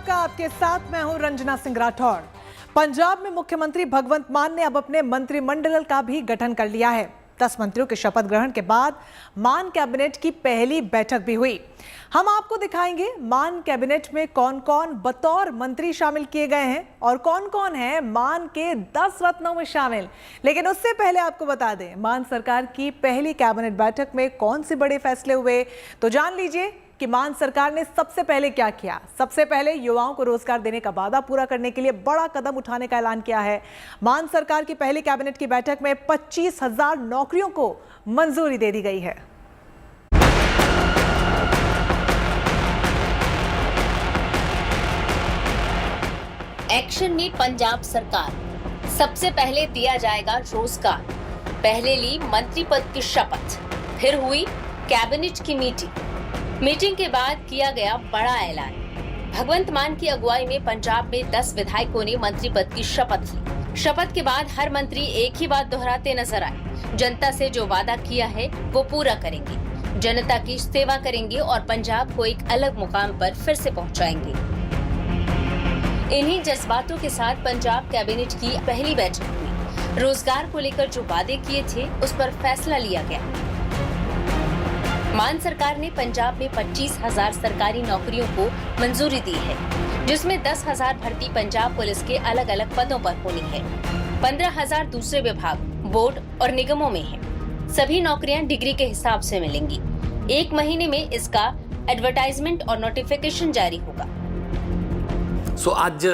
नमस्कार, आपके साथ मैं हूं रंजना सिंह राठौड़। पंजाब में मुख्यमंत्री भगवंत मान ने अब अपने मंत्रिमंडल का भी गठन कर लिया है। 10 मंत्रियों के शपथ ग्रहण के बाद मान कैबिनेट की पहली बैठक भी हुई। हम आपको दिखाएंगे मान कैबिनेट में कौन कौन बतौर मंत्री शामिल किए गए हैं और कौन कौन है मान के 10 रत्नों में शामिल। लेकिन उससे पहले आपको बता दें, मान सरकार की पहली कैबिनेट बैठक में कौन से बड़े फैसले हुए, तो जान लीजिए कि मान सरकार ने सबसे पहले क्या किया। सबसे पहले युवाओं को रोजगार देने का वादा पूरा करने के लिए बड़ा कदम उठाने का ऐलान किया है। मान सरकार की पहली कैबिनेट की बैठक में 25,000 नौकरियों को मंजूरी दे दी गई है। एक्शन में पंजाब सरकार, सबसे पहले दिया जाएगा रोजगार। पहले ली मंत्री पद की शपथ, फिर हुई कैबिनेट की मीटिंग के बाद किया गया बड़ा ऐलान। भगवंत मान की अगुवाई में पंजाब में 10 विधायकों ने मंत्री पद की शपथ ली। शपथ के बाद हर मंत्री एक ही बात दोहराते नजर आए, जनता से जो वादा किया है वो पूरा करेंगे, जनता की सेवा करेंगे और पंजाब को एक अलग मुकाम पर फिर से पहुंचाएंगे। इन्हीं जज्बातों के साथ पंजाब कैबिनेट की पहली बैठक हुई। रोजगार को लेकर जो वादे किए थे उस पर फैसला लिया गया। मान सरकार ने पंजाब में 25,000 सरकारी नौकरियों को मंजूरी दी है, जिसमें 10,000 भर्ती पंजाब पुलिस के अलग अलग पदों पर होनी है। 15,000 दूसरे विभाग, बोर्ड और निगमों में है। सभी नौकरियां डिग्री के हिसाब से मिलेंगी। 1 महीने में इसका एडवर्टाइजमेंट और नोटिफिकेशन जारी होगा। सो ਅੱਜ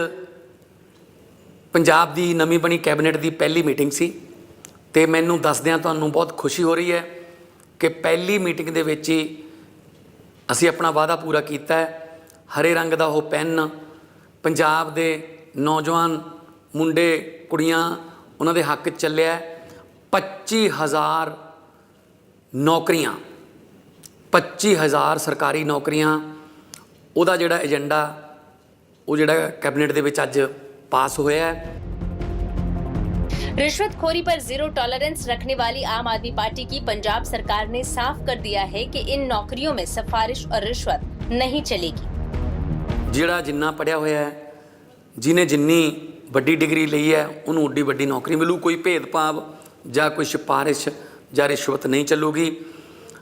ਪੰਜਾਬ ਦੀ ਨਵੀਂ ਬਣੀ ਕੈਬਨਿਟ ਦੀ ਪਹਿਲੀ ਮੀਟਿੰਗ ਸੀ ਤੇ ਮੈਨੂੰ ਦੱਸਦਿਆਂ ਤੁਹਾਨੂੰ ਬਹੁਤ ਖੁਸ਼ੀ ਹੋ ਰਹੀ ਹੈ ਕਿ ਪਹਿਲੀ ਮੀਟਿੰਗ ਦੇ ਵਿੱਚ ਹੀ ਅਸੀਂ ਆਪਣਾ ਵਾਅਦਾ ਪੂਰਾ ਕੀਤਾ ਹੈ। ਹਰੇ ਰੰਗ ਦਾ ਉਹ ਪੈਨ ਪੰਜਾਬ ਦੇ ਨੌਜਵਾਨ ਮੁੰਡੇ ਕੁੜੀਆਂ ਉਹਨਾਂ ਦੇ ਹੱਕ 'ਚ ਚੱਲਿਆ। 25,000 ਨੌਕਰੀਆਂ, 25,000 ਸਰਕਾਰੀ ਨੌਕਰੀਆਂ, ਉਹਦਾ ਜਿਹੜਾ ਏਜੰਡਾ ਉਹ ਜਿਹੜਾ ਕੈਬਨਿਟ ਦੇ ਵਿੱਚ ਅੱਜ पास होया है। रिश्वतखोरी पर जीरो टॉलरेंस रखने वाली आम आदमी पार्टी की पंजाब सरकार ने साफ कर दिया है कि इन नौकरियों में सिफारिश और रिश्वत नहीं चलेगी। जिहड़ा जिन्ना पढ़िया होया है, जिन्हें जिन्नी वड्डी डिग्री ली है उन्होंने उड्डी वड्डी नौकरी मिलू। कोई भेदभाव या कोई सिफारिश या रिश्वत नहीं चलूगी।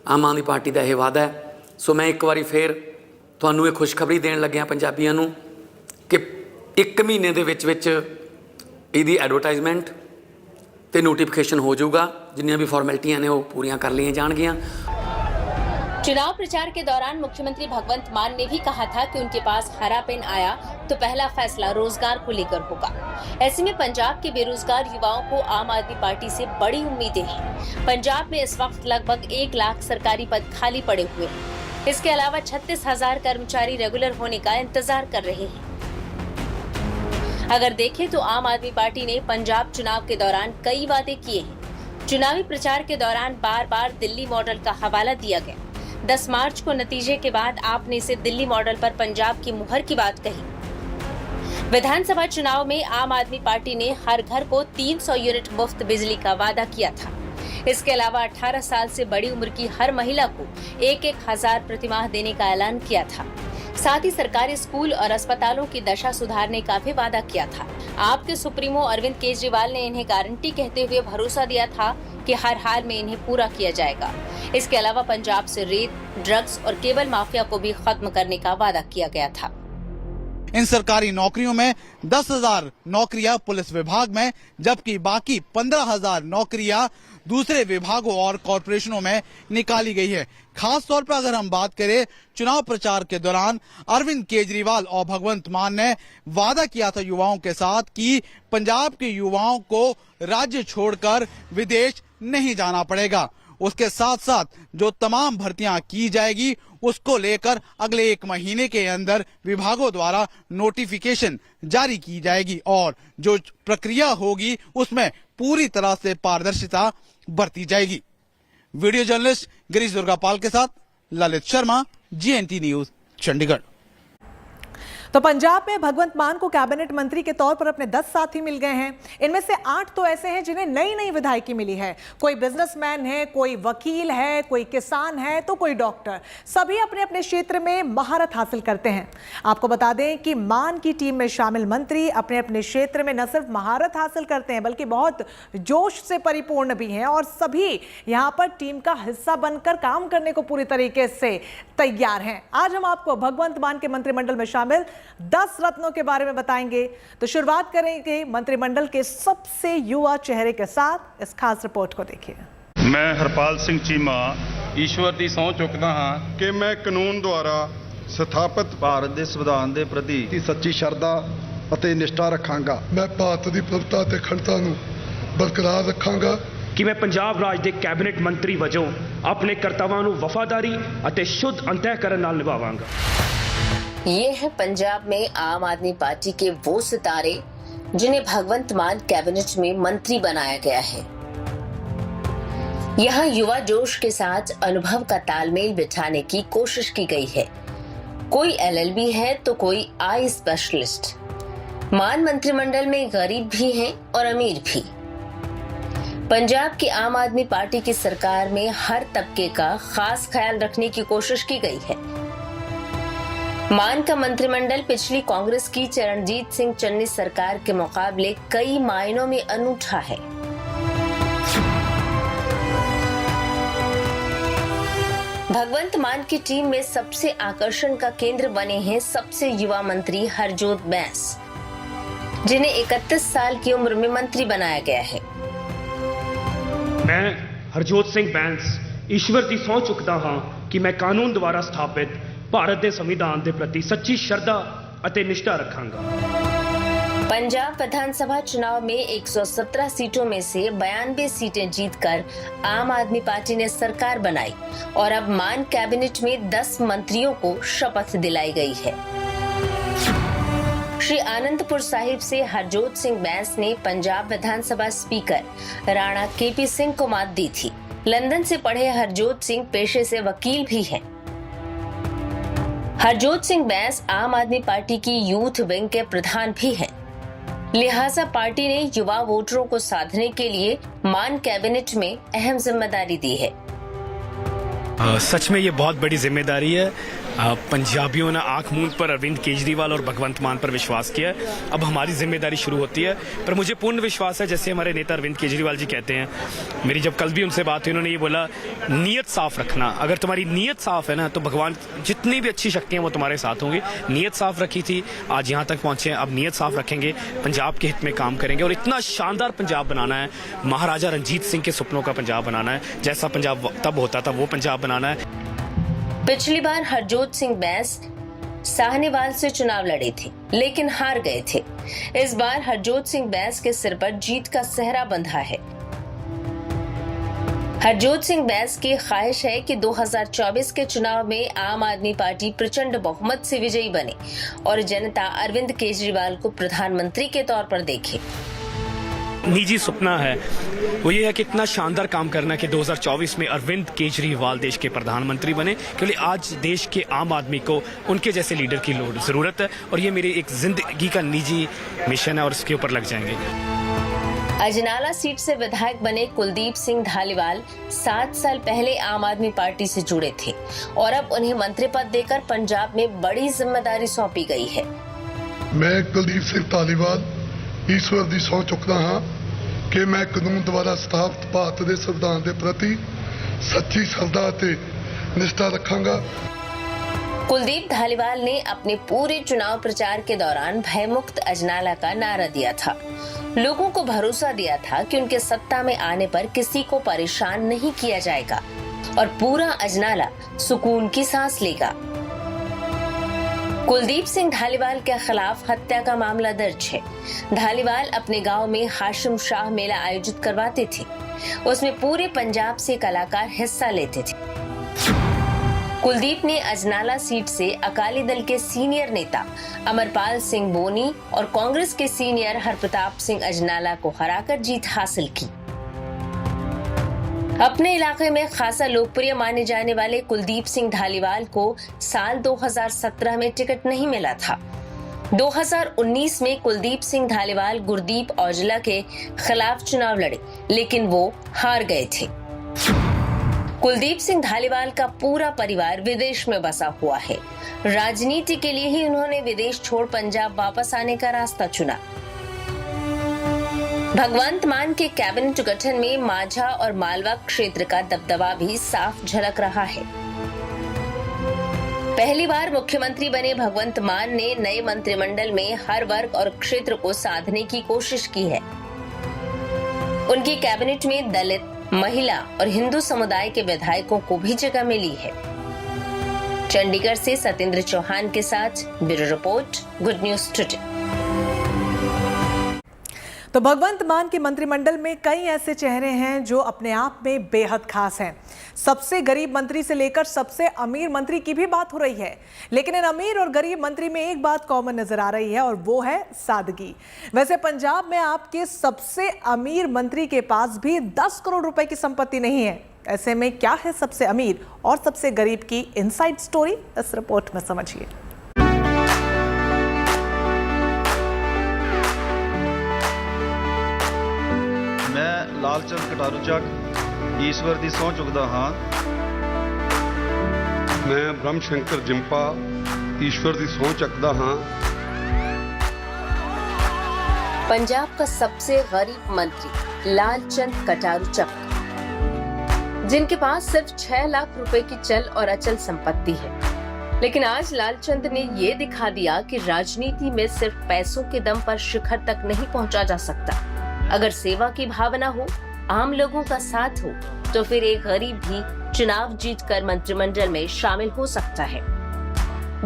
आम आदमी पार्टी का यह वादा है। सो मैं एक बार फिर तुहानू ये खुशखबरी देण लग्या पंजाबियों नू कि 1 महीने ਦੇ ਵਿੱਚ ਇਹਦੀ ਐਡਵਰਟਾਈਜ਼ਮੈਂਟ ਤੇ ਨੋਟੀਫਿकेशन हो जाऊगा। जिन्नियां भी फॉर्मेलिटियां ने वो पूरियां कर ली जाएंगियां। चुनाव प्रचार के दौरान मुख्यमंत्री भगवंत मान ने भी कहा था कि उनके पास हरा पेन आया तो पहला फैसला रोजगार को लेकर होगा। ऐसे में पंजाब के बेरोजगार युवाओं को आम आदमी पार्टी से बड़ी उम्मीदें हैं। पंजाब में इस वक्त लगभग 1 लाख सरकारी पद खाली पड़े हुए हैं। इसके अलावा 36,000 कर्मचारी रेगुलर होने का इंतजार कर रहे हैं। अगर देखें तो आम आदमी पार्टी ने पंजाब चुनाव के दौरान कई वादे किए हैं। चुनावी प्रचार के दौरान बार बार दिल्ली मॉडल का हवाला दिया गया। 10 मार्च को नतीजे के बाद आपने इसे दिल्ली मॉडल पर पंजाब की मुहर की बात कही। विधानसभा चुनाव में आम आदमी पार्टी ने हर घर को 300 यूनिट मुफ्त बिजली का वादा किया था। इसके अलावा 18 साल से बड़ी उम्र की हर महिला को 1-1 हजार प्रतिमाह देने का ऐलान किया था। साथ ही सरकारी स्कूल और अस्पतालों की दशा सुधारने का भी वादा किया था। आपके सुप्रीमो अरविंद केजरीवाल ने इन्हें गारंटी कहते हुए भरोसा दिया था कि हर हाल में इन्हें पूरा किया जाएगा। इसके अलावा पंजाब से रेत, ड्रग्स और केबल माफिया को भी खत्म करने का वादा किया गया था। इन सरकारी नौकरियों में 10,000 नौकरियां पुलिस विभाग में, जबकि बाकी 15,000 नौकरियां दूसरे विभागों और कॉरपोरेशनों में निकाली गई है। खास तौर पर अगर हम बात करें, चुनाव प्रचार के दौरान अरविंद केजरीवाल और भगवंत मान ने वादा किया था युवाओं के साथ कि पंजाब के युवाओं को राज्य छोड़कर विदेश नहीं जाना पड़ेगा। उसके साथ साथ जो तमाम भर्तियां की जाएगी उसको लेकर अगले 1 महीने के अंदर विभागों द्वारा नोटिफिकेशन जारी की जाएगी और जो प्रक्रिया होगी उसमें पूरी तरह से पारदर्शिता बरती जाएगी। वीडियो जर्नलिस्ट गिरीश दुर्गापाल के साथ ललित शर्मा, GNT न्यूज, चंडीगढ़। तो पंजाब में भगवंत मान को कैबिनेट मंत्री के तौर पर अपने 10 साथी मिल गए हैं। इनमें से 8 तो ऐसे हैं जिन्हें नई नई विधायकी मिली है। कोई बिजनेसमैन है, कोई वकील है, कोई किसान है, तो कोई डॉक्टर। सभी अपने अपने क्षेत्र में महारत हासिल करते हैं। आपको बता दें कि मान की टीम में शामिल मंत्री अपने अपने क्षेत्र में न सिर्फ महारत हासिल करते हैं बल्कि बहुत जोश से परिपूर्ण भी हैं और सभी यहां पर टीम का हिस्सा बनकर काम करने को पूरी तरीके से तैयार हैं। आज हम आपको भगवंत मान के मंत्रिमंडल में शामिल 10 रत्नों के बारे में बताएंगे। तो शुरुआत करेंगे मंत्रिमंडल के सबसे युवा चेहरे के साथ। इस खास रिपोर्ट को देखिए। मैं हरपाल सिंह चीमा ईश्वर ਦੀ ਸਹੁੰ ਚੁੱਕਦਾ ਹਾਂ ਕਿ ਮੈਂ ਕਾਨੂੰਨ ਦੁਆਰਾ ਸਥਾਪਿਤ ਭਾਰਤ ਦੇ ਸੰਵਿਧਾਨ ਦੇ ਪ੍ਰਤੀ ਦੀ ਸੱਚੀ ਸ਼ਰਧਾ ਅਤੇ ਨਿਸ਼ਠਾ ਰੱਖਾਂਗਾ। ਮੈਂ ਭਾਰਤ ਦੀ ਪ੍ਰਭੁਤਾ ਤੇ ਅਖੰਡਤਾ ਨੂੰ ਬਰਕਰਾਰ ਰੱਖਾਂਗਾ ਕਿ ਮੈਂ ਪੰਜਾਬ ਰਾਜ ਦੇ ਕੈਬਨਿਟ ਮੰਤਰੀ ਵਜੋਂ ਆਪਣੇ ਕਰਤੱਵਾਂ ਨੂੰ ਵਫਾਦਾਰੀ ਅਤੇ ਸ਼ੁੱਧ ਅੰਤःਕਰਨ ਨਾਲ ਨਿਭਾਵਾਂਗਾ। ये है पंजाब में आम आदमी पार्टी के वो सितारे जिन्हें भगवंत मान कैबिनेट में मंत्री बनाया गया है। यहाँ युवा जोश के साथ अनुभव का तालमेल बिठाने की कोशिश की गई है। कोई LLB है तो कोई आई स्पेशलिस्ट। मान मंत्रिमंडल में गरीब भी हैं और अमीर भी। पंजाब की आम आदमी पार्टी की सरकार में हर तबके का खास ख्याल रखने की कोशिश की गई है। मान का मंत्रिमंडल पिछली कांग्रेस की चरणजीत सिंह चन्नी सरकार के मुकाबले कई मायनों में अनूठा है। भगवंत मान की टीम में सबसे आकर्षण का केंद्र बने हैं सबसे युवा मंत्री हरजोत बैंस, जिन्हें 31 साल की उम्र में मंत्री बनाया गया है। मैं हरजोत सिंह बैंस ईश्वर ਦੀ ਸਹੁੰ ਚੁੱਕਦਾ ਹਾਂ ਕਿ ਮੈਂ ਕਾਨੂੰਨ ਦੁਆਰਾ ਸਥਾਪਿਤ ਭਾਰਤ ਦੇ ਸੰਵਿਧਾਨ ਦੇ ਪ੍ਰਤੀ ਸੱਚੀ ਸ਼ਰਧਾ ਅਤੇ ਨਿਸ਼ਠਾ ਰੱਖਾਂਗਾ। पंजाब विधानसभा चुनाव में 117 सीटों में से 92 सीटें जीतकर आम आदमी पार्टी ने सरकार बनाई और अब मान कैबिनेट में 10 मंत्रियों को शपथ दिलाई गई है। श्री आनंदपुर साहिब से हरजोत सिंह बैंस ने पंजाब विधानसभा स्पीकर राणा KP सिंह को मात दी थी। लंदन से पढ़े हरजोत सिंह पेशे से वकील भी हैं। हरजोत सिंह बैंस आम आदमी पार्टी की यूथ विंग के प्रधान भी हैं। लिहाजा पार्टी ने युवा वोटरों को साधने के लिए मान कैबिनेट में अहम जिम्मेदारी दी है। सच में ये बहुत बड़ी जिम्मेदारी है। पंजाबियों ने आंख मूंद पर अरविंद केजरीवाल और भगवंत मान पर विश्वास किया। अब हमारी जिम्मेदारी शुरू होती है। पर मुझे पूर्ण विश्वास है, जैसे हमारे नेता अरविंद केजरीवाल जी कहते हैं, मेरी जब कल भी उनसे बात हुई, उन्होंने ये बोला, नीयत साफ रखना। अगर तुम्हारी नीयत साफ है ना तो भगवान जितनी भी अच्छी शक्तियां वो तुम्हारे साथ होंगी। नीयत साफ रखी थी, आज यहाँ तक पहुंचे हैं। अब नीयत साफ रखेंगे, पंजाब के हित में काम करेंगे और इतना शानदार पंजाब बनाना है। महाराजा रंजीत सिंह के सपनों का पंजाब बनाना है। जैसा पंजाब तब होता था वो पंजाब बनाना है। पिछली बार हरजोत सिंह बैंस साहनेवाल से चुनाव लड़े थे लेकिन हार गए थे। इस बार हरजोत सिंह बैंस के सिर पर जीत का सेहरा बंधा है। हरजोत सिंह बैंस की ख्वाहिश है कि 2024 के चुनाव में आम आदमी पार्टी प्रचंड बहुमत से विजयी बने और जनता अरविंद केजरीवाल को प्रधानमंत्री के तौर पर देखे। निजी सपना है वो ये है कि इतना शानदार काम करना कि 2024 में अरविंद केजरीवाल देश के प्रधानमंत्री बने, क्योंकि आज देश के आम आदमी को उनके जैसे लीडर की जरूरत है और ये मेरी एक जिंदगी का निजी मिशन है और इसके ऊपर लग जाएंगे। अजनाला सीट से विधायक बने कुलदीप सिंह धालीवाल 7 साल पहले आम आदमी पार्टी से जुड़े थे और अब उन्हें मंत्री पद देकर पंजाब में बड़ी जिम्मेदारी सौंपी गई है। मैं कुलदीप सिंह धालीवाल ईश्वर ਦੀ ਸਹੁੰ ਚੁੱਕਦਾ ਹਾਂ ਕਿ ਮੈਂ ਕਾਨੂੰਨ ਦੁਆਰਾ ਸਥਾਪਿਤ ਭਾਰਤ ਦੇ ਸੰਵਿਧਾਨ ਦੇ ਪ੍ਰਤੀ ਸੱਚੀ ਸ਼ਰਧਾ ਅਤੇ ਨਿਸ਼ਠਾ ਰੱਖਾਂਗਾ। कुलदीप धालीवाल ने अपने पूरे चुनाव प्रचार के दौरान भयमुक्त अजनाला का नारा दिया था। लोगों को भरोसा दिया था कि उनके सत्ता में आने पर किसी को परेशान नहीं किया जाएगा और पूरा अजनाला सुकून की सांस लेगा। कुलदीप सिंह धालीवाल के खिलाफ हत्या का मामला दर्ज है। धालीवाल अपने गांव में हाशिम शाह मेला आयोजित करवाते थे। उसमें पूरे पंजाब से कलाकार हिस्सा लेते थे। कुलदीप ने अजनाला सीट से अकाली दल के सीनियर नेता अमरपाल सिंह बोनी और कांग्रेस के सीनियर हरप्रताप सिंह अजनाला को हराकर जीत हासिल की। अपने इलाके में खासा लोकप्रिय माने जाने वाले कुलदीप सिंह धालीवाल को साल 2017 में टिकट नहीं मिला था। 2019 में कुलदीप सिंह धालीवाल गुरदीप औजला के खिलाफ चुनाव लड़े, लेकिन वो हार गए थे। कुलदीप सिंह धालीवाल का पूरा परिवार विदेश में बसा हुआ है। राजनीति के लिए ही उन्होंने विदेश छोड़ पंजाब वापस आने का रास्ता चुना। भगवंत मान के कैबिनेट गठन में माझा और मालवा क्षेत्र का दबदबा भी साफ झलक रहा है। पहली बार मुख्यमंत्री बने भगवंत मान ने नए मंत्रिमंडल में हर वर्ग और क्षेत्र को साधने की कोशिश की है। उनकी कैबिनेट में दलित, महिला और हिंदू समुदाय के विधायकों को भी जगह मिली है। चंडीगढ़ से सतेंद्र चौहान के साथ bureau report, good news today. तो भगवंत मान के मंत्रिमंडल में कई ऐसे चेहरे हैं जो अपने आप में बेहद खास हैं। सबसे गरीब मंत्री से लेकर सबसे अमीर मंत्री की भी बात हो रही है, लेकिन इन अमीर और गरीब मंत्री में एक बात कॉमन नजर आ रही है और वो है सादगी। वैसे पंजाब में आपके सबसे अमीर मंत्री के पास भी 10 करोड़ रुपए की संपत्ति नहीं है। ऐसे में क्या है सबसे अमीर और सबसे गरीब की इनसाइड स्टोरी, इस रिपोर्ट में समझिए। मैं लालचंद कटारू ਚੱਕ ईश्वर ਦੀ ਸਹੁੰ ਚੁੱਕਦਾ ਹਾਂ। मैं ब्रह्म शंकर जिम्पा ईश्वर की सਹੁੰ चुकदा हाँ। पंजाब का सबसे गरीब मंत्री लालचंद कटारू ਚੱਕ, जिनके पास सिर्फ 6 लाख रुपए की चल और अचल संपत्ति है। लेकिन आज लालचंद ने ये दिखा दिया कि राजनीति में सिर्फ पैसों के दम पर शिखर तक नहीं पहुंचा जा सकता। अगर सेवा की भावना हो, आम लोगों का साथ हो, तो फिर एक गरीब भी चुनाव जीतकर मंत्रिमंडल में शामिल हो सकता है।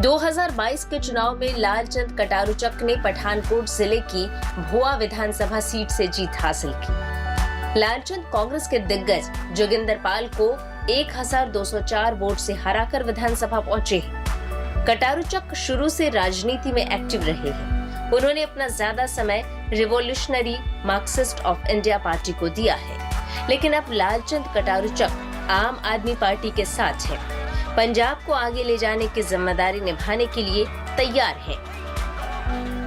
2022 के चुनाव में लालचंद कटारू ਚੱਕ ने पठानकोट जिले की भोआ विधानसभा सीट से जीत हासिल की। लालचंद कांग्रेस के दिग्गज जोगिंदर पाल को 1204 वोट से हराकर विधानसभा पहुंचे हैं। कटारू ਚੱਕ शुरू से राजनीति में एक्टिव रहे हैं। उन्होंने अपना ज्यादा समय revolutionary Marxist of India party को दिया है, लेकिन अब लालचंद कटारू ਚੱਕ आम आदमी पार्टी के साथ है। पंजाब को आगे ले जाने की जिम्मेदारी निभाने के लिए तैयार है।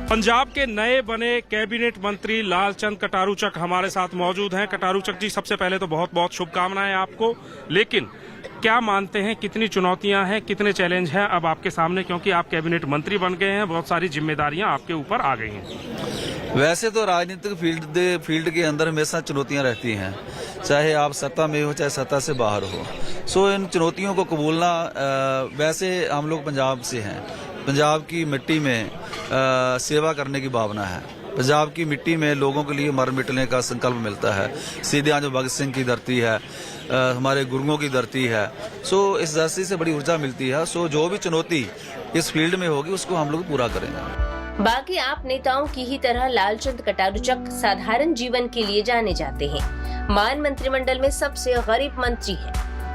पंजाब के नए बने कैबिनेट मंत्री लालचंद कटारू ਚੱਕ हमारे साथ मौजूद हैं। कटारू ਚੱਕ जी, सबसे पहले तो बहुत बहुत शुभकामनाएं आपको। लेकिन क्या मानते हैं, कितनी चुनौतियां हैं, कितने चैलेंज हैं अब आपके सामने, क्योंकि आप कैबिनेट मंत्री बन गए हैं, बहुत सारी जिम्मेदारियां आपके ऊपर आ गई हैं। वैसे तो राजनीतिक फील्ड के अंदर हमेशा चुनौतियां रहती हैं, चाहे आप सत्ता में हो चाहे सत्ता से बाहर हो। सो इन चुनौतियों को कबूलना, वैसे हम लोग पंजाब से हैं, पंजाब की मिट्टी में सेवा करने की भावना है। पंजाब की मिट्टी में लोगों के लिए मर मिटने का संकल्प मिलता है। सीधे जो भगत सिंह की धरती है, हमारे गुरुओं की धरती है। सो इस धरती से बड़ी ऊर्जा मिलती है। सो जो भी चुनौती इस फील्ड में होगी उसको हम लोग पूरा करेंगे। बाकी आप नेताओं की ही तरह लालचंद कटारू ਚੱਕ साधारण जीवन के लिए जाने जाते हैं। मान मंत्रिमंडल में सबसे गरीब मंत्री है।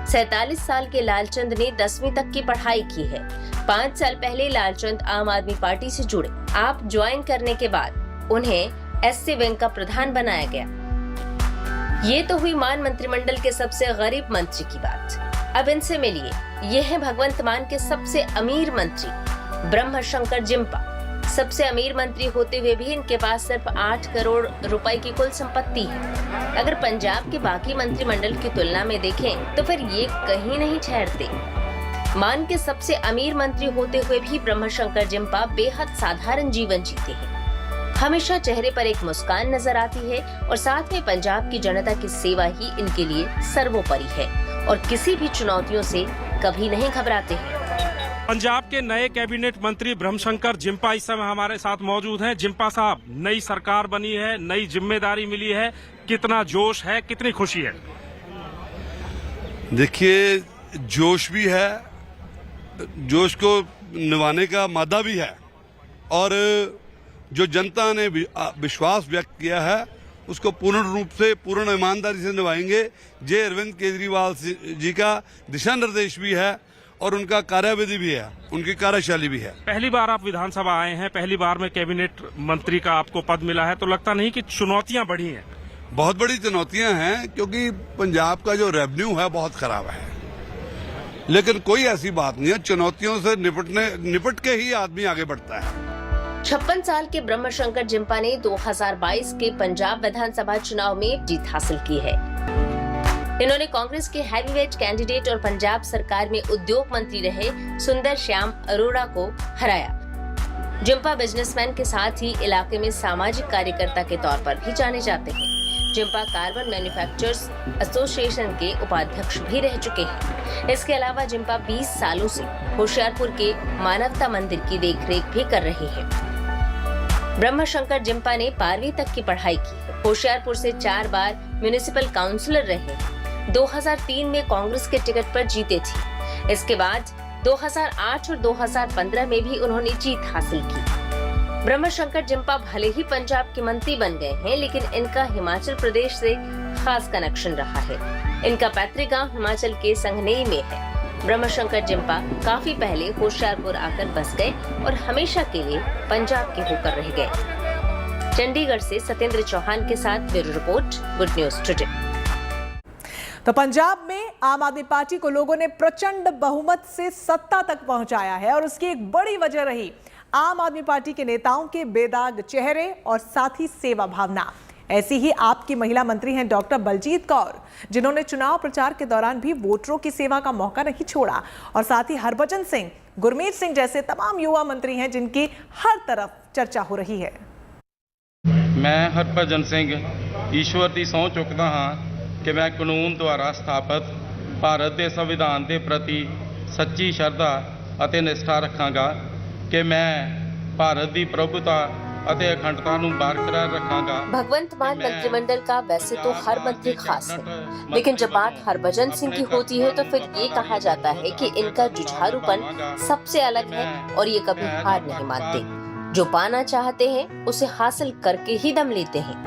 47 साल के लालचंद ने 10वीं तक की पढ़ाई की है। 5 साल पहले लालचंद आम आदमी पार्टी से जुड़े। आप ज्वाइन करने के बाद उन्हें एससी विंग का प्रधान बनाया गया। ये तो हुई मान मंत्रिमंडल के सबसे गरीब मंत्री की बात। अब इनसे मिलिए, ये है भगवंत मान के सबसे अमीर मंत्री ब्रह्म शंकर जिम्पा। सबसे अमीर मंत्री होते हुए भी इनके पास सिर्फ 8 करोड़ रुपए की कुल संपत्ति है। अगर पंजाब के बाकी मंत्रिमंडल की तुलना में देखें तो फिर ये कहीं नहीं ठहरते। मान के सबसे अमीर मंत्री होते हुए भी ब्रह्म शंकर जिम्पा बेहद साधारण जीवन जीते हैं। हमेशा चेहरे पर एक मुस्कान नजर आती है और साथ में पंजाब की जनता की सेवा ही इनके लिए सर्वोपरि है और किसी भी चुनौतियों से कभी नहीं घबराते हैं। पंजाब के नए कैबिनेट मंत्री ब्रह्मशंकर जिम्पा इस समय हमारे साथ मौजूद हैं। जिम्पा साहब, नई सरकार बनी है, नई जिम्मेदारी मिली है, कितना जोश है, कितनी खुशी है? देखिए, जोश भी है, जोश को निभाने का मादा भी है और जो जनता ने विश्वास व्यक्त किया है उसको पूर्ण रूप से, पूर्ण ईमानदारी से निभाएंगे। जे अरविंद केजरीवाल जी का दिशा निर्देश भी है और उनका कार्यविधि भी है, उनकी कार्यशैली भी है। पहली बार आप विधानसभा आए हैं, पहली बार में कैबिनेट मंत्री का आपको पद मिला है, तो लगता नहीं कि चुनौतियां बढ़ी हैं? बहुत बड़ी चुनौतियां हैं, क्योंकि पंजाब का जो रेवेन्यू है बहुत खराब है। लेकिन कोई ऐसी बात नहीं है, चुनौतियों से निपट के ही आदमी आगे बढ़ता है। 56 साल के ब्रह्मशंकर जिम्पा ने 2022 के पंजाब विधानसभा चुनाव में जीत हासिल की है। इन्होंने कांग्रेस के हैवीवेट कैंडिडेट और पंजाब सरकार में उद्योग मंत्री रहे सुंदर श्याम अरोड़ा को हराया। जिम्पा बिजनेसमैन के साथ ही इलाके में सामाजिक कार्यकर्ता के तौर पर भी जाने जाते हैं। जिम्पा कार्बन मैन्युफैक्चरर्स एसोसिएशन के उपाध्यक्ष भी रह चुके हैं। इसके अलावा जिम्पा 20 सालों से होशियारपुर के मानवता मंदिर की देखरेख भी कर रहे हैं। ब्रह्मशंकर जिम्पा ने 12वीं तक की पढ़ाई की। होशियारपुर से 4 बार म्युनिसिपल काउंसिलर रहे। 2003 में कांग्रेस के टिकट पर जीते थे। इसके बाद 2008 और 2015 में भी उन्होंने जीत हासिल की। ब्रह्मशंकर जिम्पा भले ही पंजाब के मंत्री बन गए हैं, लेकिन इनका हिमाचल प्रदेश से खास कनेक्शन रहा है। इनका पैतृक गांव हिमाचल के संघनेई में है। ब्रह्मशंकर जिम्पा काफी पहले होशियारपुर आकर बस गए और हमेशा के लिए पंजाब के होकर रह गए। चंडीगढ़ से सत्येंद्र चौहान के साथ bureau report, good news today. तो पंजाब में आम आदमी पार्टी को लोगों ने प्रचंड बहुमत से सत्ता तक पहुंचाया है और उसकी एक बड़ी वजह रही आम आदमी पार्टी के नेताओं के बेदाग चेहरे और साथ ही सेवा भावना। ऐसी ही आपकी महिला मंत्री हैं डॉक्टर बलजीत कौर, जिन्होंने चुनाव प्रचार के दौरान भी वोटरों की सेवा का मौका नहीं छोड़ा। और साथ ही हरभजन सिंह, गुरमीत सिंह जैसे तमाम युवा मंत्री हैं जिनकी हर तरफ चर्चा हो रही है। मैं हरभजन सिंह ईश्वर की सਹੁੰ चुकता हाँ कि मैं कानून द्वारा स्थापित भारत के संविधान के प्रति सच्ची श्रद्धा और निष्ठा रखांगा कि मैं भारत की प्रभुता ਅਤੇ ਅਖੰਡਤਾ ਨੂੰ बरकरार रखांगा। भगवंत मान मंत्रिमंडल का वैसे तो हर मंत्री खास है, लेकिन जब बात हरभजन सिंह की होती है तो फिर ये कहा जाता है कि इनका जुझारूपन सबसे अलग है और ये कभी हार नहीं मानते। जो पाना चाहते हैं उसे हासिल करके ही दम लेते हैं।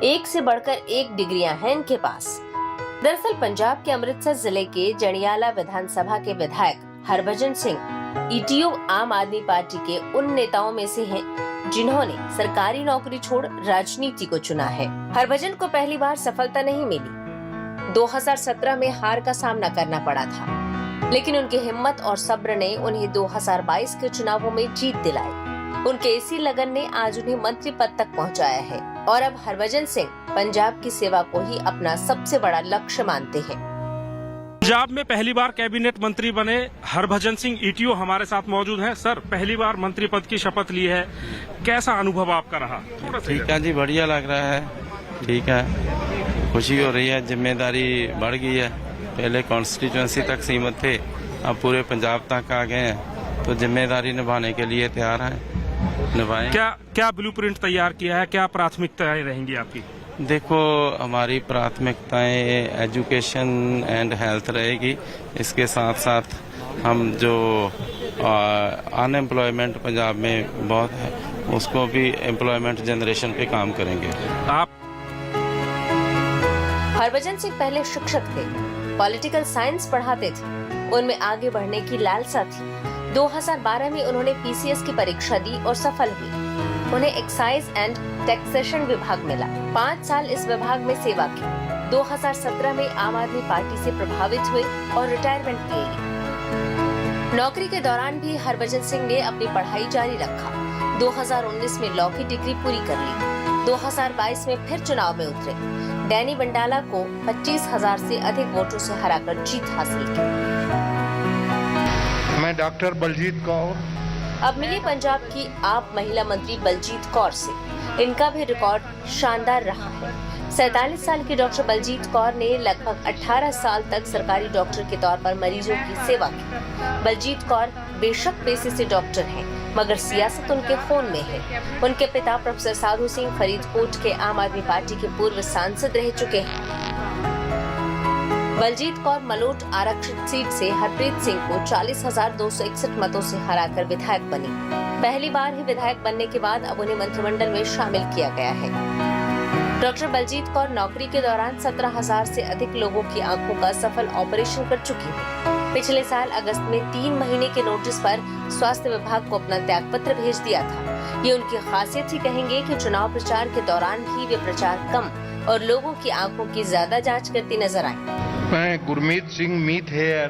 एक से बढ़कर एक डिग्रियां हैं इनके पास। दरअसल पंजाब के अमृतसर जिले के जड़ियाला विधानसभा के विधायक हरभजन सिंह ईटीओ आम आदमी पार्टी के उन नेताओं में से हैं जिन्होंने सरकारी नौकरी छोड़ राजनीति को चुना है। हरभजन को पहली बार सफलता नहीं मिली। 2017 में हार का सामना करना पड़ा था, लेकिन उनकी हिम्मत और सब्र ने उन्हें 2022 के चुनावों में जीत दिलाई। उनके इसी लगन ने आज उन्हें मंत्री पद तक पहुंचाया है और अब हरभजन सिंह पंजाब की सेवा को ही अपना सबसे बड़ा लक्ष्य मानते हैं। पंजाब में पहली बार कैबिनेट मंत्री बने हरभजन सिंह ईटीओ हमारे साथ मौजूद हैं। सर, पहली बार मंत्री पद की शपथ ली है, कैसा अनुभव आपका रहा? ठीक है जी, बढ़िया लग रहा है। ठीक है, खुशी हो रही है, जिम्मेदारी बढ़ गई है। पहले कॉन्स्टिट्यूंसी तक सीमित थे, अब पूरे पंजाब तक आ गए हैं, तो जिम्मेदारी निभाने के लिए तैयार हैं, निभाएं। क्या ब्लूप्रिंट तैयार किया है, क्या प्राथमिकताएं रहेंगी आपकी? देखो, हमारी प्राथमिकताएं एजुकेशन एंड हेल्थ रहेगी। इसके साथ साथ हम जो अनएम्प्लॉयमेंट पंजाब में बहुत है, उसको भी एम्प्लॉयमेंट जनरेशन पे काम करेंगे। आप हरभजन सिंह पहले शिक्षक थे, पॉलिटिकल साइंस पढ़ाते थे, उनमें आगे बढ़ने की लालसा थी। 2012 में उन्होंने पीसीएस की परीक्षा दी और सफल हुई। उन्हें एक्साइज एंड टैक्सेशन विभाग मिला। 5 साल इस विभाग में सेवा की। 2017 में आम आदमी पार्टी से प्रभावित हुए और रिटायरमेंट ले ली। नौकरी के दौरान भी हरभजन सिंह ने अपनी पढ़ाई जारी रखा। 2019 में लॉ की डिग्री पूरी कर ली। 2022 में फिर चुनाव में उतरे। डैनी बंडाला को 25,000 से अधिक वोटों से हराकर जीत हासिल की। मैं डॉक्टर बलजीत कौर अब मिली पंजाब की आप महिला मंत्री बलजीत कौर से। इनका भी रिकॉर्ड शानदार रहा है। 47 साल की डॉक्टर बलजीत कौर ने लगभग 18 साल तक सरकारी डॉक्टर के तौर पर मरीजों की सेवा की। बलजीत कौर बेशक पेशे से डॉक्टर हैं, मगर सियासत उनके खून में है। उनके पिता प्रोफेसर साधु सिंह फरीदकोट के आम आदमी पार्टी के पूर्व सांसद रह चुके हैं। बलजीत कौर मलोट आरक्षित सीट से हरप्रीत सिंह को 40,261 मतों से हराकर विधायक बनी। पहली बार ही विधायक बनने के बाद अब उन्हें मंत्रिमंडल में शामिल किया गया है। डॉक्टर बलजीत कौर नौकरी के दौरान 17,000 से अधिक लोगों की आंखों का सफल ऑपरेशन कर चुकी है। पिछले साल अगस्त में 3 महीने के नोटिस पर स्वास्थ्य विभाग को अपना त्यागपत्र भेज दिया था। ये उनकी खासियत ही कहेंगे कि चुनाव प्रचार के दौरान भी वे प्रचार कम और लोगों की आंखों की ज्यादा जांच करती नजर आई। मैं गुरमीत सिंह मीत हेयर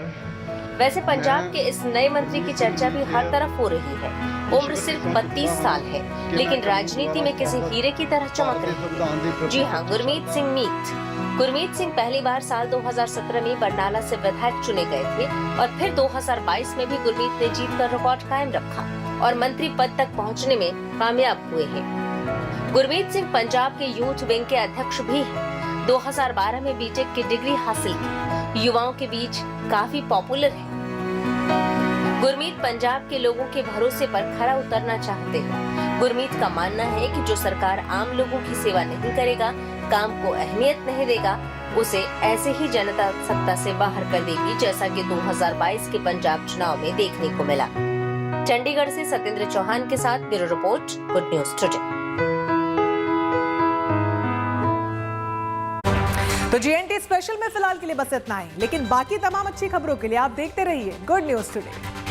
वैसे पंजाब के इस नए मंत्री की चर्चा भी हर तरफ हो रही है। उम्र सिर्फ 32 साल है, लेकिन राजनीति में किसी हीरे की तरह चमक रही है। जी हाँ, गुरमीत सिंह मीत। गुरमीत सिंह पहली बार साल 2017 में बरनाला से विधायक चुने गए थे और फिर 2022 में भी गुरमीत ने जीतकर रिकॉर्ड कायम रखा और मंत्री पद तक पहुंचने में कामयाब हुए हैं। गुरमीत सिंह पंजाब के यूथ विंग के अध्यक्ष भी हैं। 2012 में बीटेक की डिग्री हासिल की, युवाओं के बीच काफी पॉपुलर है। गुरमीत पंजाब के लोगों के भरोसे पर खरा उतरना चाहते हैं। गुरमीत का मानना है कि जो सरकार आम लोगों की सेवा नहीं करेगा, काम को अहमियत नहीं देगा, उसे ऐसे ही जनता सत्ता से बाहर कर देगी, जैसा कि 2022 के पंजाब चुनाव में देखने को मिला। चंडीगढ़ से सत्येंद्र चौहान के साथ bureau report, good news today. तो जीएनटी स्पेशल में फिलहाल के लिए बस इतना ही, लेकिन बाकी तमाम अच्छी खबरों के लिए आप देखते रहिए गुड न्यूज टुडे।